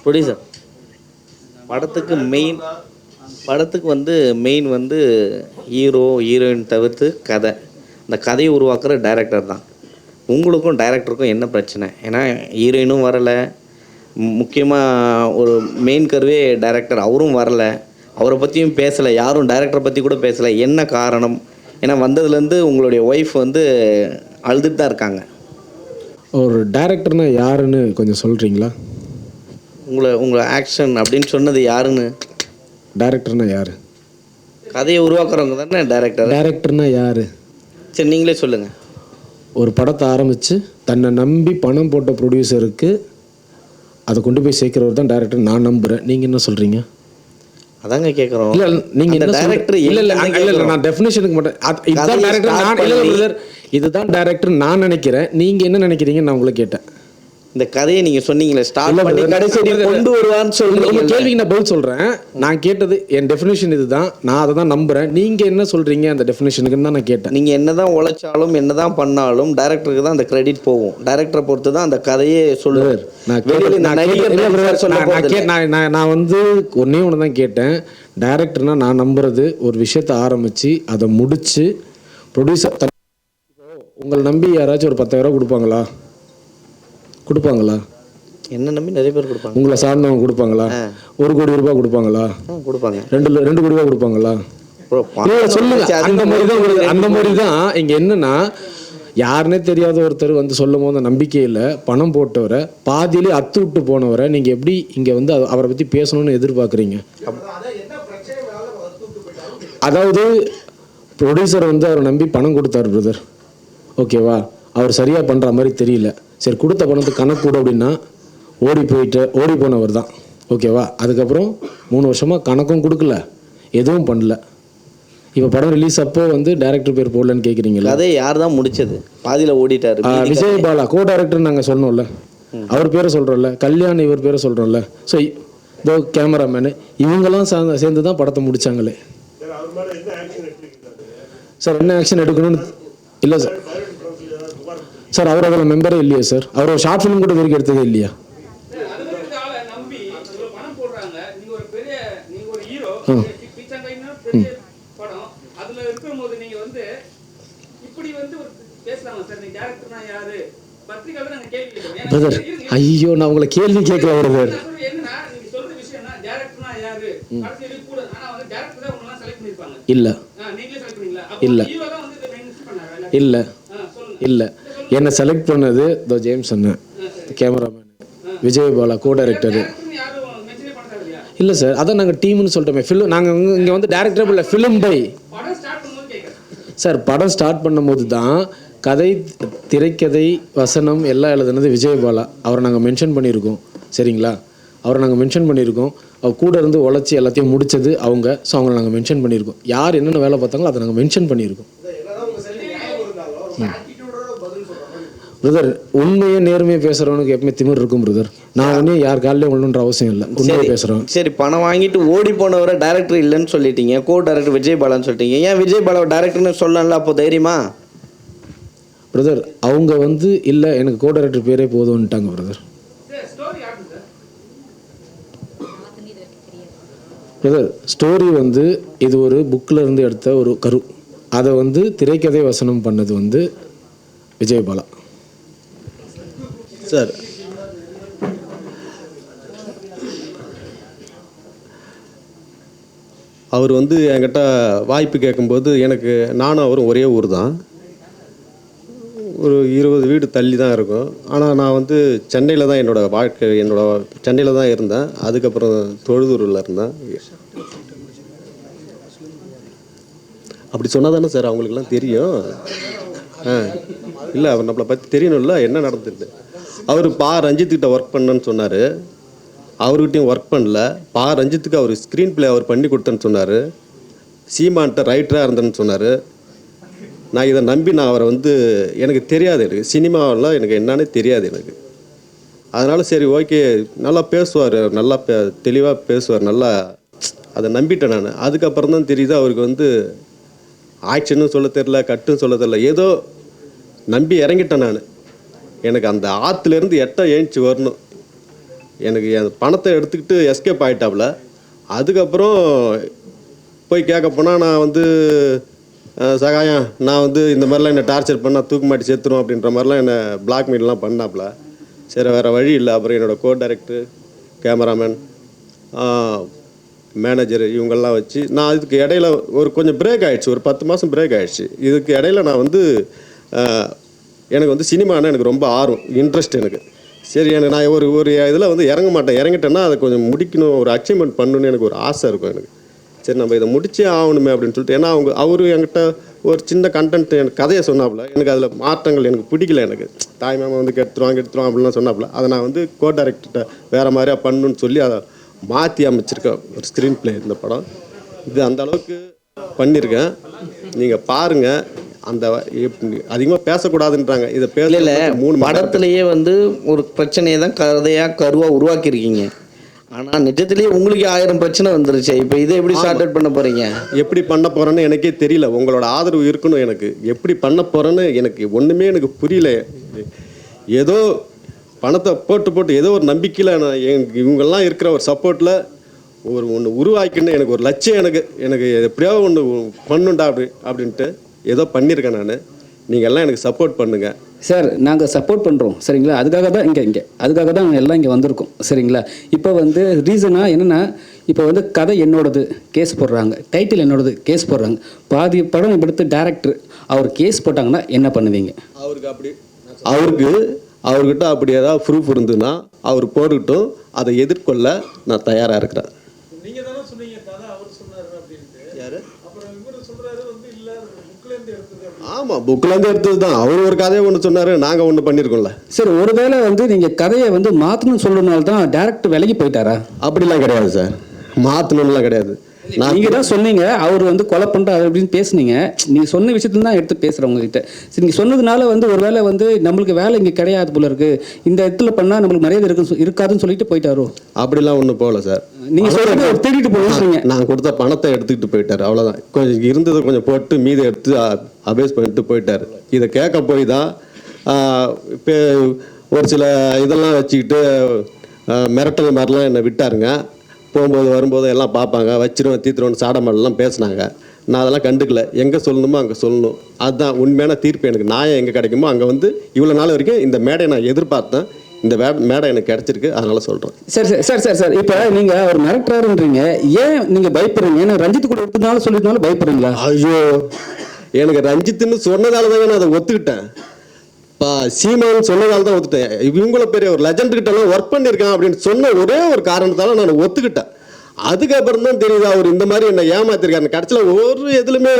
Producer படத்துக்கு வந்து main வந்து ஹீரோ ஹீரோயின் தவிர்த்து கதை. இந்த கதையை உருவாக்குற டைரக்டர் தான். உங்களுக்கும் டைரக்டருக்கும் என்ன பிரச்சனை? ஏன்னா ஹீரோயினும் வரலை, முக்கியமாக ஒரு மெயின் கருவே டைரக்டர் அவரும் வரலை, அவரை பற்றியும் பேசலை, யாரும் டைரக்டரை பற்றி கூட பேசலை. என்ன காரணம்? ஏன்னா வந்ததுலேருந்து உங்களுடைய ஒய்ஃப் வந்து அழுதுட்டு தான் இருக்காங்க. ஒரு டைரக்டர்னா யாருன்னு கொஞ்சம் சொல்கிறீங்களா? உங்களை ஆக்ஷன் அப்படின்னு சொன்னது யாருன்னு? டைரக்டர்னா யார்? கதையை உருவாக்குறவங்க தானே டைரக்டர். டைரக்டர்னா யார்? சரி, நீங்களே சொல்லுங்கள். ஒரு படத்தை ஆரம்பித்து தன்னை நம்பி பணம் போட்ட ப்ரொடியூசருக்கு அதை கொண்டு போய் சேர்க்குறவர் தான் டைரக்டர் நான் நம்புகிறேன். நீங்கள் என்ன சொல்கிறீங்க? அதாங்க கேட்குறோம். இல்லை நீங்கள் என்ன டைரக்டர்? இல்லை நான் டெஃபினேஷனுக்கு மட்டும் இதுதான் டைரக்டர் நான் இல்லை இதுதான் டைரக்டர் நான் நினைக்கிறேன். நீங்கள் என்ன நினைக்கிறீங்க நான் உங்களை கேட்டேன். இந்த கதையை நீங்கள் சொன்னீங்களே ஸ்டார்ட் பண்ணி கடைசி கொண்டு வருவான்னு சொல்லுங்க. உங்கள் கேள்விக்கு நான் பதில் சொல்கிறேன். நான் கேட்டது என் டெஃபினேஷன் இதுதான், நான் அதை தான் நம்புகிறேன். நீங்கள் என்ன சொல்கிறீங்க அந்த டெஃபினேஷனுக்குன்னு தான் நான் கேட்டேன். நீங்கள் என்ன தான் உழைச்சாலும் என்ன தான் பண்ணாலும் டைரக்டருக்கு தான் அந்த கிரெடிட் போகும். டைரக்டரை பொறுத்து தான் அந்த கதையே சொல்லுவார். நான் வந்து ஒன்றே ஒன்று தான் கேட்டேன். டைரக்டர்னா நான் நம்புறது ஒரு விஷயத்தை ஆரம்பித்து அதை முடித்து ப்ரொடியூசர் உங்களை நம்பி யாராச்சும் ஒரு 10,000 கொடுப்பாங்களா? என்ன நம்பி நிறைய பேர் கொடுப்பாங்க. உங்களை சார்ந்தவங்க கொடுப்பாங்களா? 1 கோடி ரூபாய் கொடுப்பாங்களா? கொடுப்பாங்க. 2 கோடி ரூபாய் கொடுப்பாங்களா? சொல்லுங்க. அந்த மாதிரி தான் இங்கே என்னன்னா, யாருன்னே தெரியாத ஒருத்தர் வந்து சொல்லும் போது நம்பிக்கையில் பணம் போட்டவரை பாதியிலே அத்து விட்டு போனவரை நீங்கள் எப்படி இங்கே வந்து அவரை பற்றி பேசணும்னு எதிர்பார்க்குறீங்க? அதாவது ப்ரொடியூசர் வந்து அவரை நம்பி பணம் கொடுத்தாரு பிரதர், ஓகேவா? அவர் சரியாக பண்ணுற மாதிரி தெரியல. சரி, கொடுத்த பணத்துக்கு கணக்கு கூட அப்படின்னா ஓடி போனவர் தான், ஓகேவா? அதுக்கப்புறம் 3 வருஷமாக கணக்கும் கொடுக்கல, எதுவும் பண்ணல. இப்போ படம் ரிலீஸ் அப்போ வந்து டைரக்டர் பேர் போடலன்னு கேட்குறீங்களா? அதே யார் தான் முடிச்சது? பாதியில் ஓடிட்டார். விஜய் பாலா கோ டைரக்டர் நாங்கள் சொன்னோம்ல, அவர் பேரை சொல்கிறோம்ல, கல்யாண் இவர் பேரை சொல்கிறோம்ல. ஸோ இதோ கேமராமேனு இவங்கெல்லாம் சேர்ந்து தான் படத்தை முடித்தாங்களே. சார் என்ன ஆக்ஷன் எடுக்கணும்னு இல்லை சார் அவர் அதில் மெம்பரே இல்லையா சார்? அவர் ஒரு ஷார்ட் ஃபிலிம் கூட வரைக்கும் எடுத்ததே இல்லையா? பிரதர் ஐயோ நான் உங்களை கேள்வி கேட்கல பிரதர். இல்லை இல்லை இல்லை இல்லை என்னை செலக்ட் பண்ணது த ஜேம்ஸ் அண்ணன், கேமராமேன், விஜய் பாலா கோ டைரக்டரு. இல்லை சார், அதான் நாங்கள் டீம்னு சொல்லிட்டோமே. ஃபிலிம் நாங்கள் இங்கே வந்து டைரக்டர் இல்லை, ஃபிலிம் பை சார். படம் ஸ்டார்ட் பண்ணும்போது தான் கதை, திரைக்கதை, வசனம் எல்லாம் எழுதுனது விஜய் பாலா. அவரை நாங்கள் மென்ஷன் பண்ணியிருக்கோம், சரிங்களா? அவரை நாங்கள் மென்ஷன் பண்ணியிருக்கோம். அவர் கூட இருந்து உழைச்சி எல்லாத்தையும் முடித்தது அவங்க. ஸோ அவங்களை நாங்கள் மென்ஷன் பண்ணியிருக்கோம். யார் என்னென்ன வேலை பார்த்தாங்களோ அதை நாங்கள் மென்ஷன் பண்ணியிருக்கோம். பிரதர் உண்மையே நேர்மையை பேசுகிறவனுக்கு எப்பவுமே திமிர் இருக்கும் பிரதர். நான் ஒன்றே யார் காலையில் ஒன்றுன்ற அவசியம் இல்லை, உண்மையை பேசுகிறோம். சரி, பணம் வாங்கிட்டு ஓடி போனவரை டைரக்டர் இல்லைன்னு சொல்லிட்டீங்க, கோ டைரக்டர் விஜய் பாலான்னு சொல்லிட்டீங்க. ஏன் விஜய் பாலா டைரக்டர்னு சொல்லல அப்போ தைரியமா? பிரதர் அவங்க வந்து இல்லை எனக்கு கோ டைரக்டர் பேரே போதும்ட்டாங்க பிரதர். பிரதர் ஸ்டோரி வந்து இது ஒரு புக்கில் இருந்து எடுத்த ஒரு கரு, அதை வந்து திரைக்கதை வசனம் பண்ணது வந்து விஜய் பாலா சார். அவர் வந்து என்கிட்ட வாய்ப்பு கேட்கும்போது எனக்கு நானும் அவரும் ஒரே ஊர் தான், ஒரு 20 வீடு தள்ளி தான் இருக்கும். ஆனால் நான் வந்து சென்னையில் தான் சென்னையில் தான் இருந்தேன். அதுக்கப்புறம் தொழுதூரில் இருந்தேன். அப்படி சொன்னால் தானே சார் அவங்களுக்கெல்லாம் தெரியும். இல்லை அவர் நம்மளை பற்றி தெரியணும்ல என்ன நடந்துருக்கு. அவர் ரஞ்சித்துக்கிட்ட ஒர்க் பண்ணேன்னு சொன்னார். அவர்கிட்டையும் ஒர்க் பண்ணல. ரஞ்சித்துக்கு அவர் ஸ்க்ரீன் பிளே அவர் பண்ணி கொடுத்தேன்னு சொன்னார். சீமான்கிட்ட ரைட்டராக இருந்தேன்னு சொன்னார். நான் இதை நம்பி நான் அவரை வந்து எனக்கு தெரியாது, எனக்கு சினிமாவெல்லாம் எனக்கு என்னன்னே தெரியாது எனக்கு. அதனால் சரி ஓகே நல்லா பேசுவார், நல்லா தெளிவாக பேசுவார், நல்லா அதை நம்பிட்டேன் நான். அதுக்கப்புறம் தான் தெரியுது அவருக்கு வந்து ஆக்ஷனும் சொல்ல தெரில, கட்டும் சொல்ல தெரில, ஏதோ நம்பி இறங்கிட்டேன் நான். எனக்கு அந்த ஆற்றுலேருந்து எட்ட ஏஞ்சி வரணும். எனக்கு அந்த பணத்தை எடுத்துக்கிட்டு எஸ்கேப் ஆகிட்டாப்புல. அதுக்கப்புறம் போய் கேட்க போனால் நான் வந்து சகாயம் நான் வந்து இந்த மாதிரிலாம் என்னை டார்ச்சர் பண்ணால் தூக்கு மாட்டி சேர்த்துரும் அப்படின்ற மாதிரிலாம் என்னை பிளாக்மெயிலெலாம் பண்ணாப்புல. சரி வேறு வழி இல்லை. அப்புறம் என்னோடய கோ டைரக்டர், கேமராமேன், மேனேஜர் இவங்கெல்லாம் வச்சு நான் இதுக்கு இடையில ஒரு கொஞ்சம் பிரேக் ஆகிடுச்சு. ஒரு 10 மாதம் பிரேக் ஆகிடுச்சு. இதுக்கு இடையில நான் வந்து எனக்கு வந்து சினிமானா எனக்கு ரொம்ப ஆர்வம், இன்ட்ரெஸ்ட் எனக்கு. சரி எனக்கு நான் ஒரு இதில் வந்து இறங்க மாட்டேன். இறங்கிட்டேன்னா அதை கொஞ்சம் முடிக்கணும், ஒரு அச்சீவ்மெண்ட் பண்ணணுன்னு எனக்கு ஒரு ஆசை இருக்கும் எனக்கு. சரி நம்ம இதை முடிச்சே ஆகணுமே அப்படின்னு சொல்லிட்டு, ஏன்னா அவரு என்கிட்ட ஒரு சின்ன கண்டென்ட் எனக்கு கதையை சொன்னாப்புல. எனக்கு அதில் மாற்றங்கள் எனக்கு பிடிக்கல. எனக்கு தாய்மாமா வந்து கெடுத்துருவாங்க அப்படின்லாம் சொன்னாப்புல. அதை நான் வந்து கோ டைரக்டர்கிட்ட வேறு மாதிரியா பண்ணணுன்னு சொல்லி அதை மாற்றி அமைச்சிருக்கேன் ஒரு ஸ்க்ரீன் பிளே. இந்த படம் இது அந்த அளவுக்கு பண்ணியிருக்கேன். நீங்கள் பாருங்கள். அந்த அதிகமாக பேசக்கூடாதுன்றாங்க. இதை இல்லை 3 படத்துலேயே வந்து ஒரு பிரச்சனையை தான் கருவாக உருவாக்கியிருக்கீங்க. ஆனால் நிஜத்திலேயே உங்களுக்கு 1000 பிரச்சனை வந்துருச்சு. இப்போ இதை எப்படி ஸ்டார்ட் அவுட் பண்ண போகிறீங்க? எப்படி பண்ண போகிறேன்னு எனக்கே தெரியல. உங்களோட ஆதரவு இருக்கணும். எனக்கு எப்படி பண்ண போகிறேன்னு எனக்கு ஒன்றுமே எனக்கு புரியல. ஏதோ பணத்தை போட்டு ஏதோ ஒரு நம்பிக்கையில் நான் இவங்கெல்லாம் இருக்கிற ஒரு சப்போர்ட்டில் ஒன்று உருவாக்கின்னு எனக்கு ஒரு லட்சியம் எனக்கு எப்படியோ ஒன்று பண்ணுண்டா அப்படின்ட்டு ஏதோ பண்ணியிருக்கேன் நான். நீங்கள் எல்லாம் எனக்கு சப்போர்ட் பண்ணுங்கள் சார். நாங்கள் சப்போர்ட் பண்ணுறோம் சரிங்களா. அதுக்காக தான் அதுக்காக தான் எல்லாம் இங்கே வந்திருக்கோம் சரிங்களா. இப்போ வந்து ரீசனாக என்னென்னா, இப்போ வந்து கதை என்னோடது கேஸ் போடுறாங்க, டைட்டில் என்னோடது கேஸ் போடுறாங்க, பாதி படம் எடுத்து டேரக்டர் அவர் கேஸ் போட்டாங்கன்னா என்ன பண்ணுவீங்க? அவர்கிட்ட அப்படி ஏதாவது ப்ரூஃப் இருந்துன்னா அவர் போட்டுக்கிட்டும், அதை எதிர்கொள்ள நான் தயாராக இருக்கிறேன். நீங்கள் தானே சொன்னீங்க கதை அவர் சொன்னார் அப்படின்ட்டு. யார்? அப்புறம் இவர் சொல்கிறாரு வந்து இல்லை புக்லேருந்து எடுத்தது. ஆமாம், புக்லேருந்து எடுத்தது தான். அவர் ஒரு கதையை ஒன்று சொன்னார், நாங்கள் ஒன்று பண்ணியிருக்கோம்ல. சார் ஒருவேளை வந்து நீங்கள் கதையை வந்து மாற்றணும்னு சொல்கிறதுனால தான் டேரக்டர் விலகி போயிட்டாரா? அப்படிலாம் கிடையாது சார், மாற்றணும்லாம் கிடையாது. நீங்கள் தான் சொன்னீங்க அவர் வந்து கொலை பண்ணுறாரு அப்படின்னு பேசுனீங்க. நீங்கள் சொன்ன விஷயத்துல தான் எடுத்து பேசுகிறேன் உங்ககிட்ட. சரி, நீங்கள் சொன்னதுனால வந்து ஒரு வேளை வந்து நம்மளுக்கு வேலை இங்கே கிடையாது போல இருக்கு, இந்த இடத்துல பண்ணால் நம்மளுக்கு மரியாதை இருக்காதுன்னு சொல்லிட்டு போயிட்டாரோ? அப்படிலாம் ஒன்றும் போகல சார். நீங்கள் சொல்கிறது திருடிட்டு போகிறீங்க. நான் கொடுத்த பணத்தை எடுத்துக்கிட்டு போயிட்டார், அவ்வளோதான். கொஞ்சம் இருந்ததை கொஞ்சம் போட்டு மீதை எடுத்து அபேஸ் பண்ணிட்டு போயிட்டார். இதை கேட்க போய் தான் இப்போ ஒரு சில இதெல்லாம் வச்சுக்கிட்டு மிரட்டல் மாதிரிலாம் என்னை விட்டாருங்க. போகும்போது வரும்போது எல்லாம் பார்ப்பாங்க, வச்சிருவேன் தீத்துருவன் சாடமெல்லாம் பேசினாங்க. நான் அதெல்லாம் கண்டுக்கல. எங்கே சொல்லணுமோ அங்கே சொல்லணும். அதுதான் உண்மையான தீர்ப்பு. எனக்கு நியாயம் எங்கே கிடைக்குமோ அங்கே வந்து இவ்வளோ நாள் வரைக்கும் இந்த மேடை நான் எதிர்பார்த்தேன். இந்த மேடை எனக்கு கிடச்சிருக்கு, அதனால சொல்கிறேன். சார் இப்போ நீங்கள் ஒரு மிரட்டுறாருன்றீங்க, ஏன் நீங்கள் பயப்படுறீங்க? ஏன்னா ரஞ்சித் கூட எடுத்ததுனால சொல்லிட்டனால பயப்படுறீங்களா? ஐயோ, எனக்கு ரஞ்சித்துன்னு சொன்னதால தான் நான் அதை ஒத்துக்கிட்டேன். சீமான்னு சொன்னதால தான் ஒத்துட்டேன். இவங்கள பெரிய ஒரு லெஜண்ட் கிட்டலாம் ஒர்க் பண்ணியிருக்கான் அப்படின்னு சொன்ன ஒரே ஒரு காரணத்தால நான் ஒத்துக்கிட்டேன். அதுக்கப்புறம் தான் தெரியுது அவர் இந்த மாதிரி என்னை ஏமாத்திருக்காரு. கடைசியில் ஒரு எதுலையுமே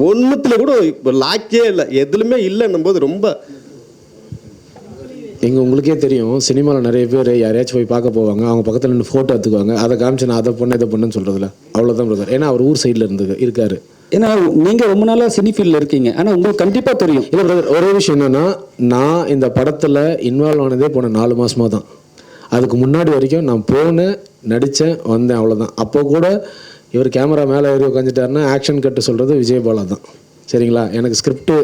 ஒன்றுத்துல கூட இப்போ லாக்கே இல்லை, எதுலையுமே இல்லைன்னும் போது ரொம்ப உங்களுக்கே தெரியும், சினிமாவில் நிறைய பேர் யாரையாச்சும் போய் பார்க்க போவாங்க, அவங்க பக்கத்தில் நின்று ஃபோட்டோ எடுத்துக்குவாங்க, அதை காமிச்சு நான் அதை பண்ண இதை பண்ணுன்னு சொல்கிறதுல அவ்வளோதான் பிரதர். ஏன்னா அவர் ஊர் சைடில் இருக்காரு. ஏன்னா நீங்கள் ரொம்ப நாளாக சினி ஃபீல்டில் இருக்கீங்க, ஆனால் உங்களுக்கு கண்டிப்பாக தெரியும். இல்லை பிரதர், ஒரே விஷயம் என்னென்னா, நான் இந்த படத்தில் இன்வால்வ் ஆனதே போன 4 மாதமாக தான். அதுக்கு முன்னாடி வரைக்கும் நான் போனேன், நடித்தேன், வந்தேன், அவ்வளோதான். அப்போ கூட இவர் கேமரா மேலே ஏறி உட்காந்துட்டாருன்னா ஆக்ஷன் கட்டு சொல்கிறது விஜயபாலா தான். சரிங்களா? எனக்கு ஸ்கிரிப்டு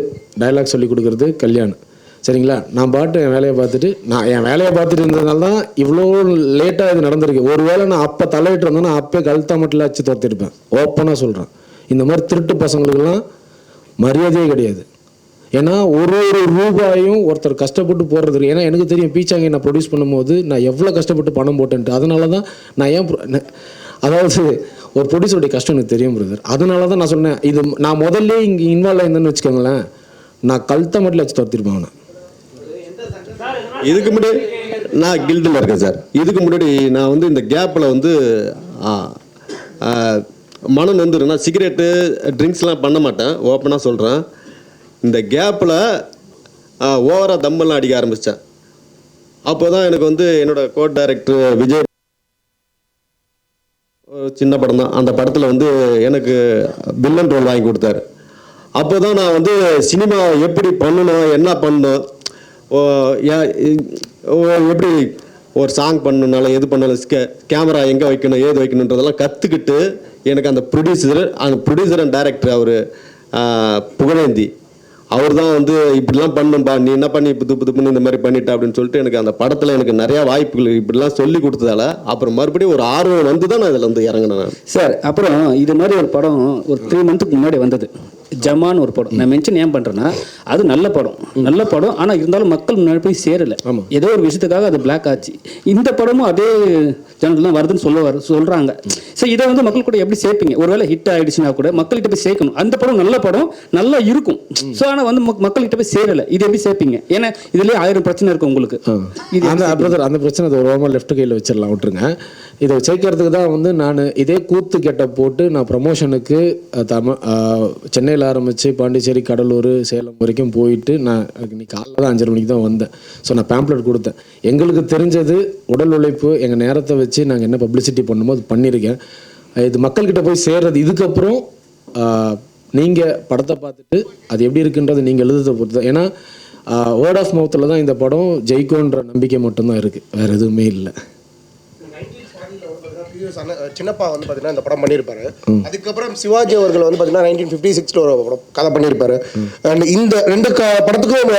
டைலாக் சொல்லி கொடுக்குறது கல்யாண். சரிங்களா? நான் பாட்டு என் வேலையை பார்த்துட்டு இருந்ததுனால தான் இவ்வளோ லேட்டாக இது நடந்திருக்கு. ஒரு வேளை நான் அப்போ தலையிட்டு இருந்தேன்னா அப்போ கழுத்தா மட்டும் வச்சு தோர்த்திருப்பேன். ஓப்பனாக சொல்கிறேன். இந்த மாதிரி திருட்டு பசங்களுக்கெல்லாம் மரியாதையே கிடையாது. ஏன்னா ஒரு ரூபாயும் ஒருத்தர் கஷ்டப்பட்டு போடுறது. ஏன்னா எனக்கு தெரியும் பீச்சாங்கை நான் ப்ரொடியூஸ் பண்ணும்போது நான் எவ்வளோ கஷ்டப்பட்டு பணம் போட்டேன்ட்டு. அதனால தான் நான் அதாவது ஒரு ப்ரொடியூசருடைய கஷ்டம் எனக்கு தெரியும் பிரதர். அதனால தான் நான் சொன்னேன், இது நான் முதல்ல இங்கே இன்வால்வ் ஆயிருந்தேன்னு வச்சுக்கோங்களேன், நான் கழுத்தை மட்டும் வச்சு தோர்த்திருப்பேன் அவனை. இதுக்கு முன்னாடி நான் கில்டில் இருக்கேன் சார். இதுக்கு முன்னாடி நான் வந்து இந்த கேப்பில் வந்து மனம் நொந்துருன்னா சிகரெட்டு ட்ரிங்க்ஸ்லாம் பண்ண மாட்டேன், ஓப்பனாக சொல்கிறேன். இந்த கேப்பில் ஓவராக தம்பெல்லாம் அடிக்க ஆரம்பித்தேன். அப்போ தான் எனக்கு வந்து என்னோடய கோ டைரக்டர் விஜய், சின்ன படம் தான், அந்த படத்தில் வந்து எனக்கு வில்லன் ரோல் வாங்கி கொடுத்தாரு. அப்போ தான் நான் வந்து சினிமா எப்படி பண்ணணும், என்ன பண்ணணும், எப்படி ஒரு சாங் பண்ணணுனால எது பண்ணாலும் கேமரா எங்கே வைக்கணும், ஏது வைக்கணுன்றதெல்லாம் கற்றுக்கிட்டு எனக்கு அந்த ப்ரொடியூசர் அண்ட் டைரக்டர் அவர் புகழேந்தி, அவர் தான் வந்து இப்படிலாம் பண்ணும்பா, நீ என்ன பண்ணி புது புதுப்புன்னு இந்த மாதிரி பண்ணிட்ட அப்படின்னு சொல்லிட்டு எனக்கு அந்த படத்தில் எனக்கு நிறையா வாய்ப்புகள் இப்படிலாம் சொல்லி கொடுத்ததால அப்புறம் மறுபடியும் ஒரு ஆர்வம் வந்து தான் நான் இதில் வந்து இறங்கினேன் சார். அப்புறம் இது மாதிரி ஒரு படம் ஒரு 3 மந்த்துக்கு முன்னாடி வந்தது, ஜமான் ஒரு படம். நான் மென்ஷன் ஏன் பண்ணுறேன்னா, அது நல்ல படம். ஆனால் இருந்தாலும் மக்கள் முன்னாடி போய் சேரலை. ஏதோ ஒரு விஷயத்துக்காக அது பிளாக் ஆச்சு. இந்த படமும் அதே ஜனங்கள் தான் வருதுன்னு சொல்கிறாங்க. ஸோ இதை வந்து மக்கள் கூட எப்படி சேர்ப்பீங்க? ஒருவேளை ஹிட் ஆகிடுச்சுன்னா கூட மக்கள்கிட்ட போய் சேர்க்கணும். அந்த படம் நல்ல படம், நல்லா இருக்கும். ஸோ ஆனால் வந்து மக்கள்கிட்ட போய் சேரலை. இது எப்படி சேர்ப்பீங்க? ஏன்னா இதுலேயே 1000 பிரச்சனை இருக்கும் உங்களுக்கு. அந்த பிரச்சனை அது ஒரு லெஃப்ட் கையில் வச்சிடலாம், விட்டுருங்க. இதை சேர்க்கறதுக்கு தான் வந்து நான் இதே கூத்து கெட்ட போட்டு நான் ப்ரமோஷனுக்கு சென்னையில் ஆரம்பித்து பாண்டிச்சேரி, கடலூர், சேலம் வரைக்கும் போயிட்டு நான் இன்னைக்கு காலைல தான் 5:30 மணிக்கு தான் வந்தேன். ஸோ நான் பேம்ப்ளெட் கொடுத்தேன். எங்களுக்கு தெரிஞ்சது உடல் உழைப்பு, எங்கள் நேரத்தை வச்சு நாங்கள் என்ன பப்ளிசிட்டி பண்ணுமோ அது பண்ணியிருக்கேன். இது மக்கள்கிட்ட போய் சேர்றது. இதுக்கப்புறம் நீங்கள் படத்தை பார்த்துட்டு அது எப்படி இருக்குன்றது நீங்கள் எழுதுறதை பொறுத்து தான். ஏன்னா வேர்ட் ஆஃப் மவுத்தில் தான் இந்த படம் ஜெயிக்கும்ன்ற நம்பிக்கை மட்டும்தான் இருக்குது, வேறு எதுவுமே இல்லை. சின்னப்பா வந்து பார்த்தீங்கன்னா இந்த படம் பண்ணியிருப்பாரு. அதுக்கப்புறம் சிவாஜி அவர்கள் வந்து பார்த்தீங்கன்னா 1956 ஒரு படம் கதை பண்ணியிருப்பாரு. அண்ட் இந்த 2 படத்துக்கும்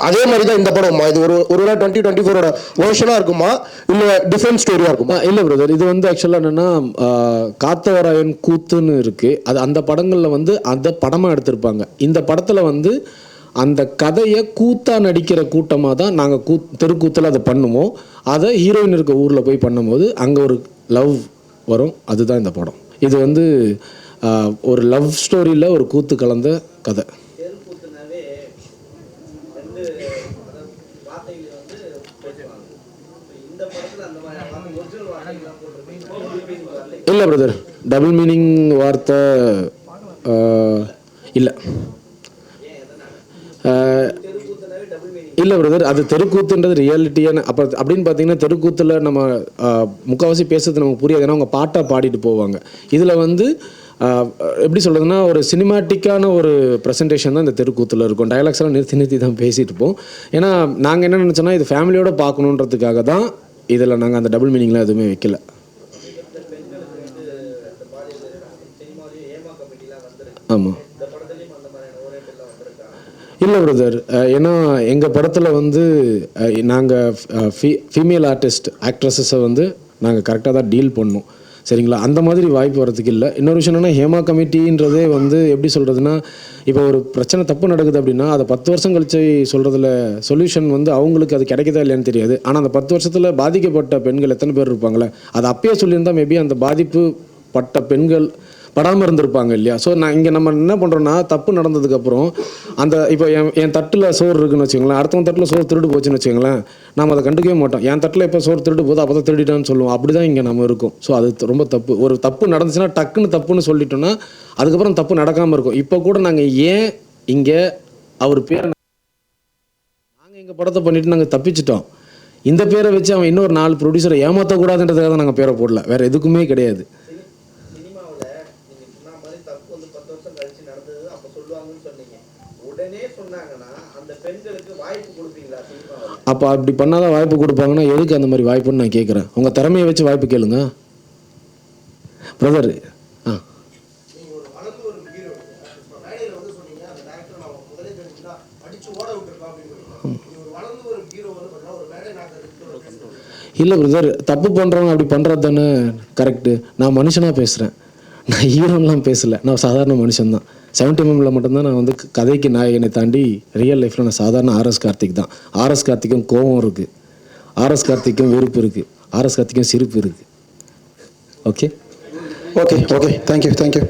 அதே மாதிரி தான் இந்த படம். இது ஒரு 2024 வேர்ஷனாக இருக்குமா, இல்லை டிஃப்ரெண்ட் ஸ்டோரியாக இருக்குமா? இல்லை பிரதர், இது வந்து ஆக்சுவலாக என்னென்னா காத்தவராயன் கூத்துன்னு இருக்குது. அது அந்த படங்களில் வந்து அந்த படமாக எடுத்திருப்பாங்க. இந்த படத்தில் வந்து அந்த கதையை கூத்தாக நடிக்கிற கூட்டமாக தான் நாங்கள் தெருக்கூத்தில் அதை பண்ணுவோம். அதை ஹீரோயின் இருக்க ஊரில் போய் பண்ணும்போது அங்கே ஒரு லவ் வரும். அதுதான் இந்த படம். இது வந்து ஒரு லவ் ஸ்டோரியில் ஒரு கூத்து கலந்த கதை. இல்லை பிரதர், டபுள் மீனிங் வார்த்தை இல்லை. இல்லை பிரதர், அது தெருக்கூத்துன்றது ரியாலிட்டியான அப்படின்னு பார்த்தீங்கன்னா தெருக்கூத்தில் நம்ம முக்கால்வாசி பேசுறது நமக்கு புரியாது. ஏன்னா அவங்க பாட்டாக பாடிட்டு போவாங்க. இதில் வந்து எப்படி சொல்கிறதுனா ஒரு சினிமாட்டிக்கான ஒரு ப்ரெசன்டேஷன் தான் இந்த தெருக்கூத்தில் இருக்கும். டைலாக்ஸ்லாம் நிறுத்தி தான் பேசிகிட்டு இருப்போம். ஏன்னா நாங்கள் என்ன நினச்சோன்னா இது ஃபேமிலியோடு பார்க்கணுன்றதுக்காக தான் இதில் நாங்கள் அந்த டபுள் மீனிங்லாம் எதுவுமே வைக்கல. ஆமாம். இல்லை பிரதர், ஏன்னா எங்கள் படத்தில் வந்து நாங்கள் ஃபீமேல் ஆக்ட்ரஸஸை வந்து நாங்கள் கரெக்டாக தான் டீல் பண்ணோம். சரிங்களா? அந்த மாதிரி வாய்ப்பு வரதுக்கு இல்லை. இன்னொரு விஷயம் என்னென்னா, ஹேமா கமிட்டின்றதே வந்து எப்படி சொல்கிறதுனா, இப்போ ஒரு பிரச்சனை தப்பு நடக்குது அப்படின்னா அதை 10 வருஷம் கழிச்சு சொல்கிறதுல சொல்யூஷன் வந்து அவங்களுக்கு அது கிடைக்குதா இல்லையான்னு தெரியாது. ஆனால் அந்த 10 வருஷத்தில் பாதிக்கப்பட்ட பெண்கள் எத்தனை பேர் இருப்பாங்களே, அதை அப்பயே சொல்லியிருந்தால் மேபி அந்த பாதிப்பு பட்ட பெண்கள் படாமல் இருந்திருப்பாங்க இல்லையா? ஸோ நான் இங்கே நம்ம என்ன பண்ணுறோன்னா, தப்பு நடந்ததுக்கப்புறம் அந்த இப்போ என் தட்டில் சோறு இருக்குன்னு வச்சுக்கோங்களேன், அடுத்தவன் தட்டில் சோறு திருடு போச்சுன்னு வச்சுக்கோங்களேன், நம்ம அதை கண்டுக்கவே மாட்டோம். என் தட்டில் எப்போ சோறு திருடு போதும் அப்போ தான் திருடிட்டான்னு சொல்லுவோம். அப்படி தான் இங்கே நம்ம இருக்கும். ஸோ அது ரொம்ப தப்பு. ஒரு தப்பு நடந்துச்சுன்னா டக்குன்னு தப்புன்னு சொல்லிட்டோன்னா அதுக்கப்புறம் தப்பு நடக்காமல் இருக்கும். இப்போ கூட நாங்கள் ஏன் இங்கே அவர் பேரை நாங்கள் எங்கள் படத்தை பண்ணிவிட்டு நாங்கள் தப்பிச்சிட்டோம். இந்த பேரை வச்சு அவன் இன்னொரு 4 ப்ரொடியூசரை ஏமாற்றக்கூடாதுன்றதுக்காக தான் நாங்கள் பேரை போடல, வேறு எதுக்குமே கிடையாது. அப்போ அப்படி பண்ணாதான் வாய்ப்பு கொடுப்பாங்கன்னா எதுக்கு அந்த மாதிரி வாய்ப்புன்னு நான் கேட்குறேன். உங்கள் திறமையை வச்சு வாய்ப்பு கேளுங்க பிரதர். இல்லை பிரதர், தப்பு பண்ணுறவங்க அப்படி பண்ணுறது தானே கரெக்டு. நான் மனுஷனாக பேசுகிறேன், நான் ஹீரோன்லாம் பேசலை, நான் சாதாரண மனுஷன்தான். 70mm மட்டும்தான் நான் வந்து கதைக்கு நாயகனை தாண்டி ரியல் லைஃப்பில் நான் சாதாரண ஆர்எஸ் கார்த்திக் தான். ஆர்எஸ் கார்த்திக்கும் கோபம் இருக்குது, ஆர்எஸ் கார்த்திக்கும் வெறுப்பு இருக்குது, ஆர்எஸ் கார்த்திக்கும் சிரிப்பு இருக்குது. Okay okay okay, thank you.